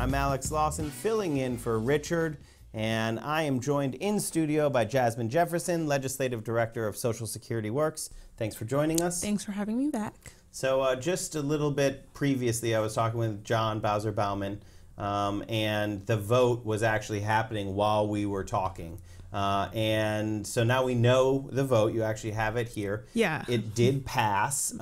I'm Alex Lawson, filling in for Richard, and I am joined in studio by Jasmine Jefferson, Legislative Director of Social Security Works. Thanks for joining us. Thanks for having me back. So just a little bit previously, I was talking with John Bowser-Baumann, and the vote was actually happening while we were talking. And so now we know the vote. You actually have it here. Yeah. It did pass.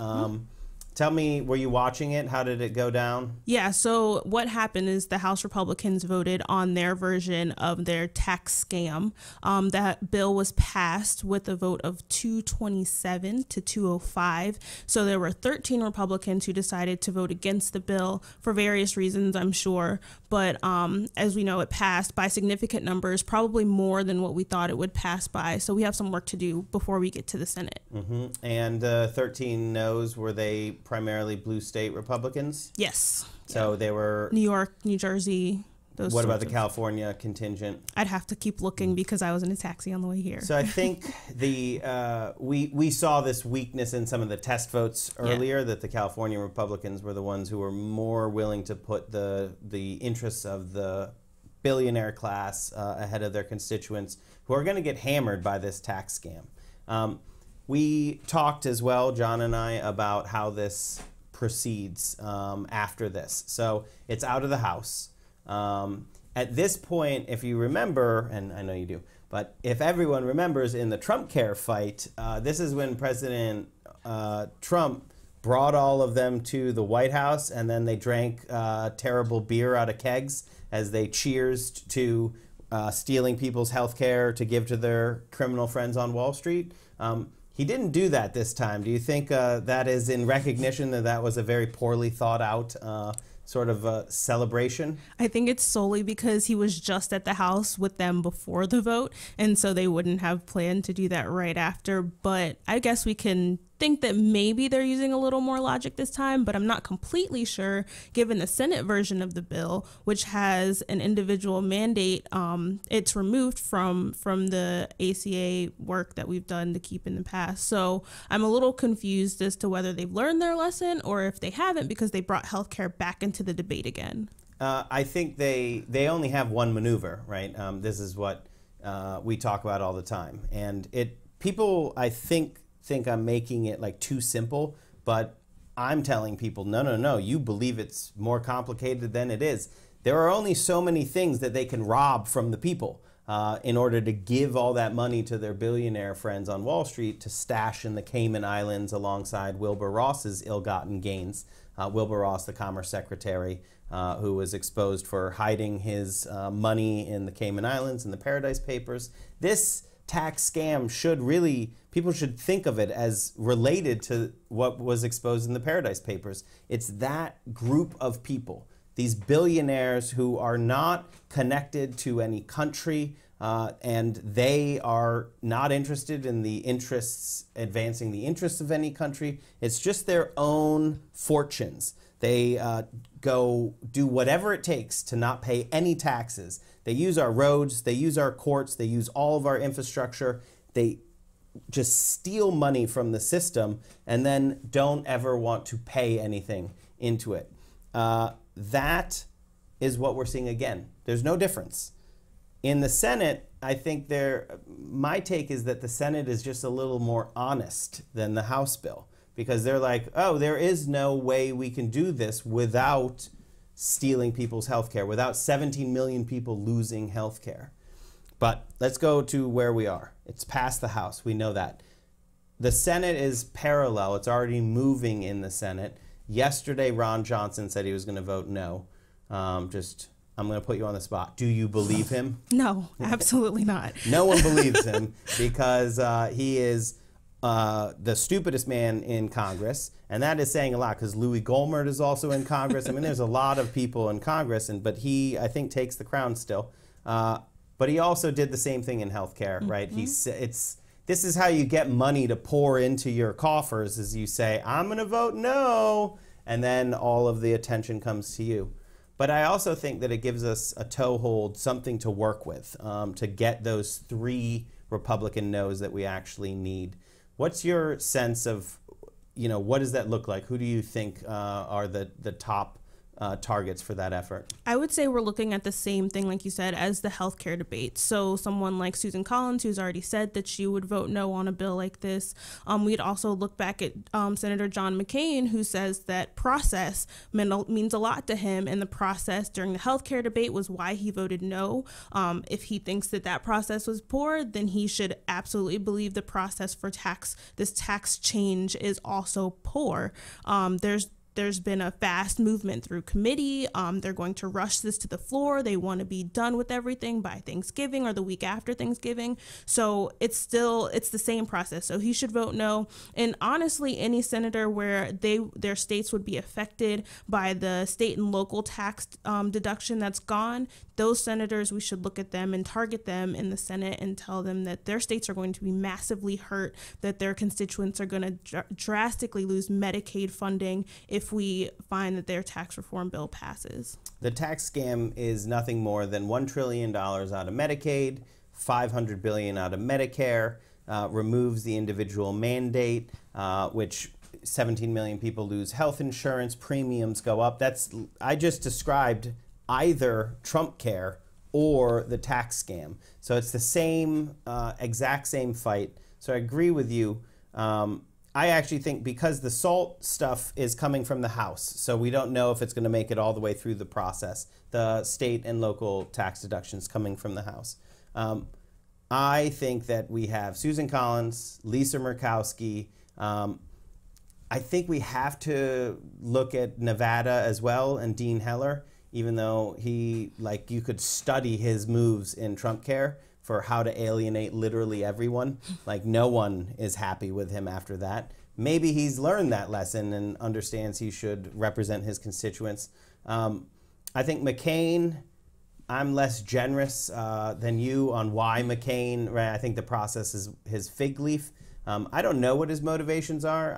Tell me, were you watching it? How did it go down? Yeah, so what happened is the House Republicans voted on their version of their tax scam. That bill was passed with a vote of 227 to 205. So there were 13 Republicans who decided to vote against the bill for various reasons, I'm sure. But as we know, it passed by significant numbers, probably more than what we thought it would pass by. So we have some work to do before we get to the Senate. And 13 no's, were they primarily blue state Republicans? Yes. So they were... New York, New Jersey. What about the California contingent? I'd have to keep looking because I was in a taxi on the way here. So I think we saw this weakness in some of the test votes earlier, that the California Republicans were the ones who were more willing to put the interests of the billionaire class ahead of their constituents, who are going to get hammered by this tax scam. We talked as well, John and I, about how this proceeds after this. So it's out of the House. At this point, if you remember, and I know you do, but if everyone remembers in the Trumpcare fight, this is when President Trump brought all of them to the White House, and then they drank terrible beer out of kegs as they cheersed to stealing people's health care to give to their criminal friends on Wall Street. He didn't do that this time. Do you think that is in recognition that that was a very poorly thought out sort of celebration? I think it's solely because he was just at the House with them before the vote, and so they wouldn't have planned to do that right after. But I guess we can think that maybe they're using a little more logic this time, but I'm not completely sure given the Senate version of the bill, which has an individual mandate. It's removed from the ACA work that we've done to keep in the past. So I'm a little confused as to whether they've learned their lesson or if they haven't, because they brought healthcare back into the debate again. I think they only have one maneuver, right? This is what we talk about all the time. And people, I think I'm making it like too simple, but I'm telling people, no, you believe it's more complicated than it is. There are only so many things that they can rob from the people in order to give all that money to their billionaire friends on Wall Street to stash in the Cayman Islands alongside Wilbur Ross's ill-gotten gains. Wilbur Ross, the Commerce Secretary, who was exposed for hiding his money in the Cayman Islands in the Paradise Papers. This tax scam people should think of it as related to what was exposed in the Paradise Papers. It's that group of people, these billionaires who are not connected to any country, and they are not interested in advancing the interests of any country. It's just their own fortunes. They go do whatever it takes to not pay any taxes. They use our roads, they use our courts, they use all of our infrastructure. They just steal money from the system and then don't ever want to pay anything into it. That is what we're seeing again. There's no difference. In the Senate, I think my take is that the Senate is just a little more honest than the House bill, because they're like, oh, there is no way we can do this without stealing people's health care, without 17 million people losing health care. But let's go to where we are. It's past the House. We know that. The Senate is parallel. It's already moving in the Senate. Yesterday, Ron Johnson said he was going to vote no. I'm going to put you on the spot. Do you believe him? No, absolutely not. No one believes him because he is the stupidest man in Congress, and that is saying a lot because Louis Gohmert is also in Congress. I mean, there's a lot of people in Congress, but he, I think, takes the crown still. But he also did the same thing in healthcare, right? This is how you get money to pour into your coffers, is you say, I'm going to vote no, and then all of the attention comes to you. But I also think that it gives us a toehold, something to work with, to get those 3 Republican no's that we actually need. What's your sense of, what does that look like? Who do you think are the top targets for that effort. I would say we're looking at the same thing, like you said, as the healthcare debate. So someone like Susan Collins, who's already said that she would vote no on a bill like this. We'd also look back at Senator John McCain, who says that process means a lot to him, and the process during the healthcare debate was why he voted no. If he thinks that that process was poor, then he should absolutely believe the process for this tax change is also poor. There's been a fast movement through committee. They're going to rush this to the floor. They want to be done with everything by Thanksgiving or the week after Thanksgiving. So it's the same process. So he should vote no. And honestly, any senator where their states would be affected by the state and local tax deduction that's gone, those senators, we should look at them and target them in the Senate and tell them that their states are going to be massively hurt, that their constituents are going to drastically lose Medicaid funding if we find that their tax reform bill passes. The tax scam is nothing more than $1 trillion out of Medicaid, $500 billion out of Medicare, removes the individual mandate, which 17 million people lose health insurance, premiums go up. I just described either Trumpcare or the tax scam. So it's the same, exact same fight. So I agree with you. I actually think because the SALT stuff is coming from the House, so we don't know if it's going to make it all the way through the process. The state and local tax deductions coming from the House. I think that we have Susan Collins, Lisa Murkowski. I think we have to look at Nevada as well and Dean Heller, even though you could study his moves in Trumpcare for how to alienate literally everyone. Like, no one is happy with him after that. Maybe he's learned that lesson and understands he should represent his constituents. I think McCain, I'm less generous than you on why McCain, right? I think the process is his fig leaf. I don't know what his motivations are.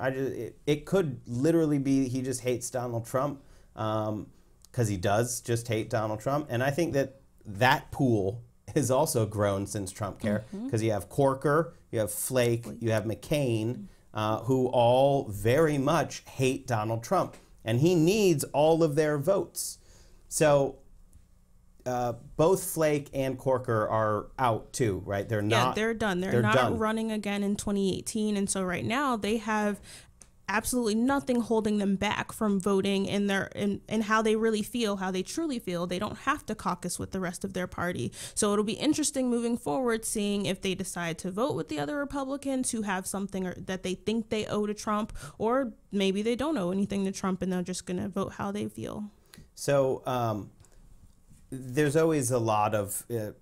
It could literally be he just hates Donald Trump, because he does just hate Donald Trump. And I think that pool has also grown since Trumpcare, because you have Corker, you have Flake, you have McCain, who all very much hate Donald Trump. And he needs all of their votes. So both Flake and Corker are out too, right? They're not. Yeah, they're done. They're not done. Running again in 2018. And so right now they have absolutely nothing holding them back from voting in how they really feel, how they truly feel. They don't have to caucus with the rest of their party. So it'll be interesting moving forward, seeing if they decide to vote with the other Republicans who have something that they think they owe to Trump, or maybe they don't owe anything to Trump and they're just going to vote how they feel. So there's always a lot of this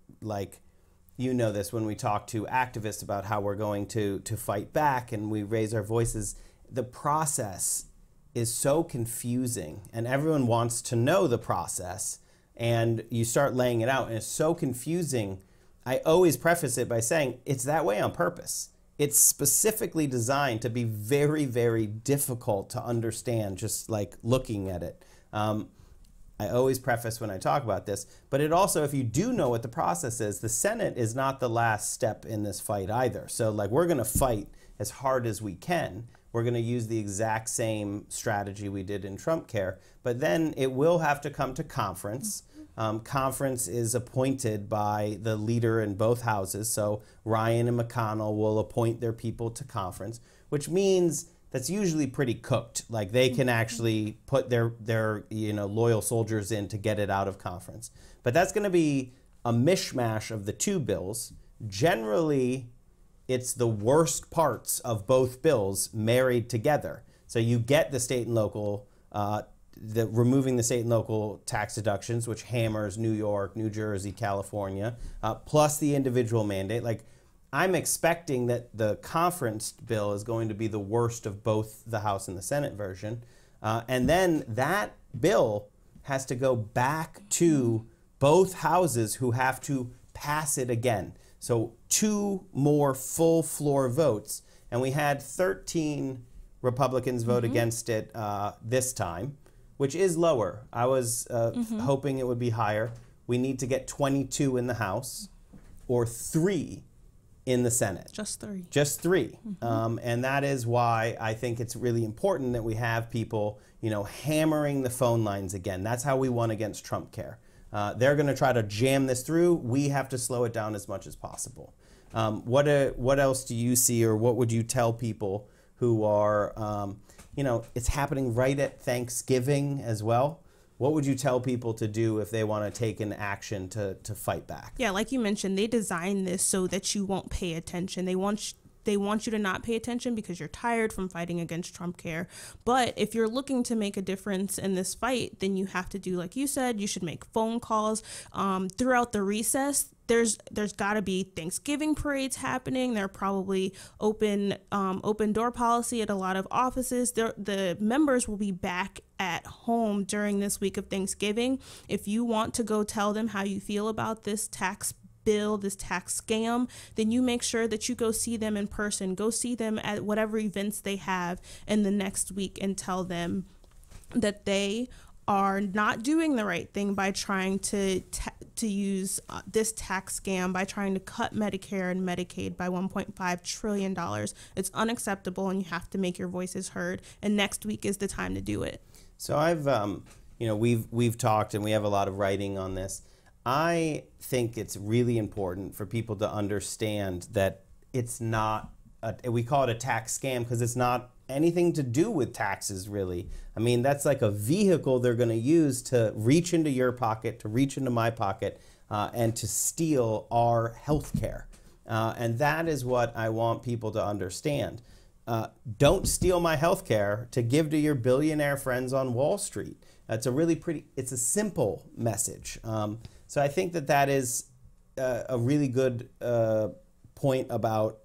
when we talk to activists about how we're going to fight back and we raise our voices. The process is so confusing and everyone wants to know the process, and you start laying it out and it's so confusing. I always preface it by saying it's that way on purpose. It's specifically designed to be very, very difficult to understand, just like looking at it. I always preface when I talk about this, but it also, if you do know what the process is, the Senate is not the last step in this fight either. So we're going to fight as hard as we can. We're going to use the exact same strategy we did in Trumpcare, but then it will have to come to conference. Conference is appointed by the leader in both houses, so Ryan and McConnell will appoint their people to conference, which means that's usually pretty cooked. Like, they can actually put their loyal soldiers in to get it out of conference. But that's going to be a mishmash of the two bills. Generally, it's the worst parts of both bills married together. So you get the state and local, removing the state and local tax deductions, which hammers New York, New Jersey, California, plus the individual mandate. I'm expecting that the conference bill is going to be the worst of both the House and the Senate version. And then that bill has to go back to both houses, who have to pass it again. So 2 more full floor votes. And we had 13 Republicans vote against it this time, which is lower. I was hoping it would be higher. We need to get 22 in the House or 3 in the Senate. Just 3. Just 3. And that is why I think it's really important that we have people, you know, hammering the phone lines again. That's how we won against Trumpcare. They're going to try to jam this through. We have to slow it down as much as possible. What else do you see, or what would you tell people who are, you know, it's happening right at Thanksgiving as well? What would you tell people to do if they want to take an action to fight back? Yeah, like you mentioned, they designed this so that you won't pay attention. They want you to not pay attention because you're tired from fighting against Trumpcare. But if you're looking to make a difference in this fight, then you have to do, like you said, you should make phone calls throughout the recess. There's got to be Thanksgiving parades happening. There are probably open door policy at a lot of offices. The members will be back at home during this week of Thanksgiving. If you want to go tell them how you feel about this tax bill, this tax scam, then you make sure that you go see them in person. Go see them at whatever events they have in the next week and tell them that they are not doing the right thing by trying to use this tax scam, by trying to cut Medicare and Medicaid by $1.5 trillion. It's unacceptable, and you have to make your voices heard. And next week is the time to do it. So I've, you know, we've talked, and we have a lot of writing on this. I think it's really important for people to understand that it's not, we call it a tax scam because it's not anything to do with taxes, really. I mean, that's like a vehicle they're going to use to reach into your pocket, to reach into my pocket, and to steal our health care. And that is what I want people to understand. Don't steal my health care to give to your billionaire friends on Wall Street. It's a simple message. So I think that is a really good point about,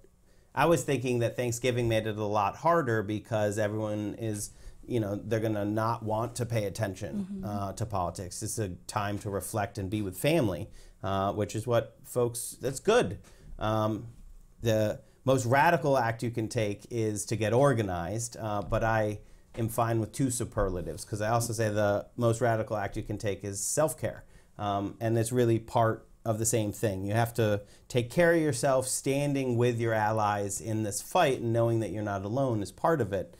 I was thinking that Thanksgiving made it a lot harder because everyone is, you know, they're going to not want to pay attention to politics. It's a time to reflect and be with family, which is what folks, that's good. The most radical act you can take is to get organized, but I am fine with 2 superlatives because I also say the most radical act you can take is self-care. And it's really part of the same thing. You have to take care of yourself, standing with your allies in this fight and knowing that you're not alone is part of it.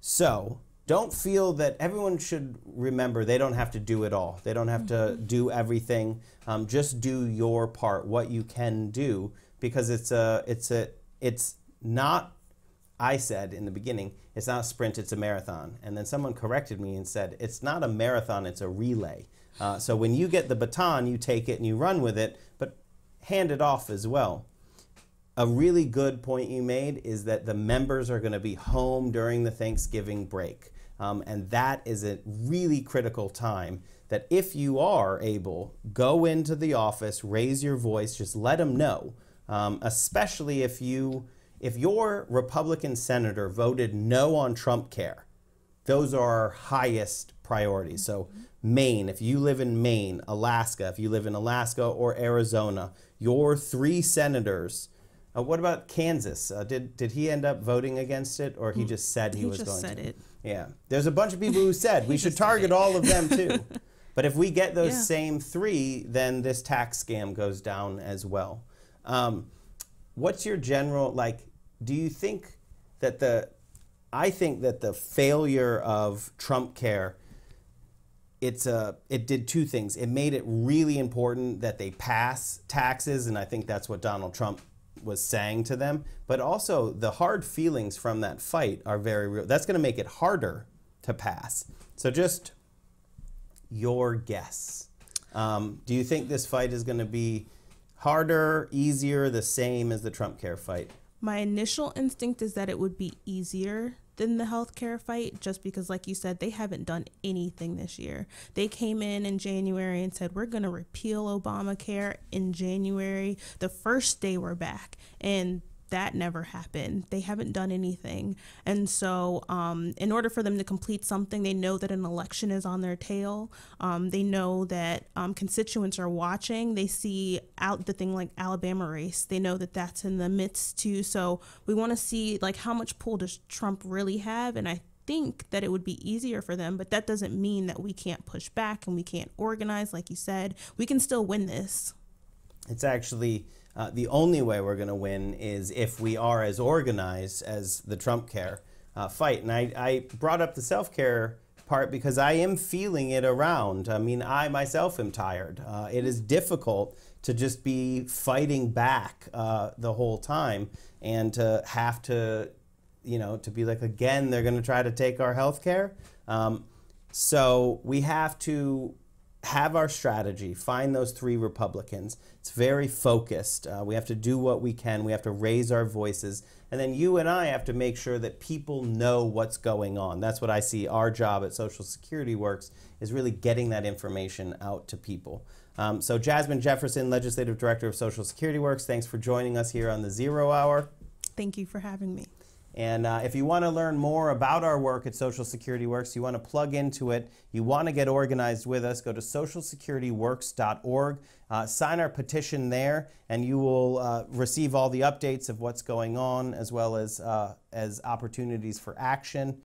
So don't feel that everyone should remember they don't have to do it all. They don't have to do everything. Just do your part, what you can do, because it's not, I said in the beginning, it's not a sprint, it's a marathon. And then someone corrected me and said, it's not a marathon, it's a relay. So when you get the baton, you take it and you run with it, but hand it off as well. A really good point you made is that the members are going to be home during the Thanksgiving break. And that is a really critical time that if you are able, go into the office, raise your voice, just let them know. Especially if your Republican senator voted no on Trumpcare. Those are our highest priorities. So Maine, if you live in Maine, Alaska, if you live in Alaska or Arizona, your 3 senators. What about Kansas? Did he end up voting against it, or he just said he was going to? He just said it. Yeah. There's a bunch of people who said we should target all of them too. But if we get those same 3, then this tax scam goes down as well. What's your general, do you think that I think that the failure of Trumpcare, it did 2 things. It made it really important that they pass taxes, and I think that's what Donald Trump was saying to them. But also the hard feelings from that fight are very real. That's going to make it harder to pass. So just your guess. Do you think this fight is going to be harder, easier, the same as the Trumpcare fight? My initial instinct is that it would be easier than the healthcare fight, just because, like you said, they haven't done anything this year. They came in January and said, we're going to repeal Obamacare in January, the first day we're back. And that never happened. They haven't done anything. And so in order for them to complete something, they know that an election is on their tail. They know that constituents are watching. They see out the thing like Alabama race. They know that that's in the midst too. So we want to see how much pull does Trump really have? And I think that it would be easier for them, but that doesn't mean that we can't push back and we can't organize. Like you said, we can still win this. It's actually the only way we're going to win is if we are as organized as the Trumpcare fight. And I brought up the self-care part because I am feeling it around. I mean, I myself am tired. It is difficult to just be fighting back the whole time and to have to, to be like, again, they're going to try to take our health care. So we have to have our strategy, find those 3 Republicans. It's very focused. We have to do what we can. We have to raise our voices. And then you and I have to make sure that people know what's going on. That's what I see our job at Social Security Works, is really getting that information out to people. So Jasmine Jefferson, Legislative Director of Social Security Works, thanks for joining us here on the Zero Hour. Thank you for having me. And if you want to learn more about our work at Social Security Works, you want to plug into it, you want to get organized with us, go to socialsecurityworks.org, sign our petition there, and you will receive all the updates of what's going on, as well as opportunities for action.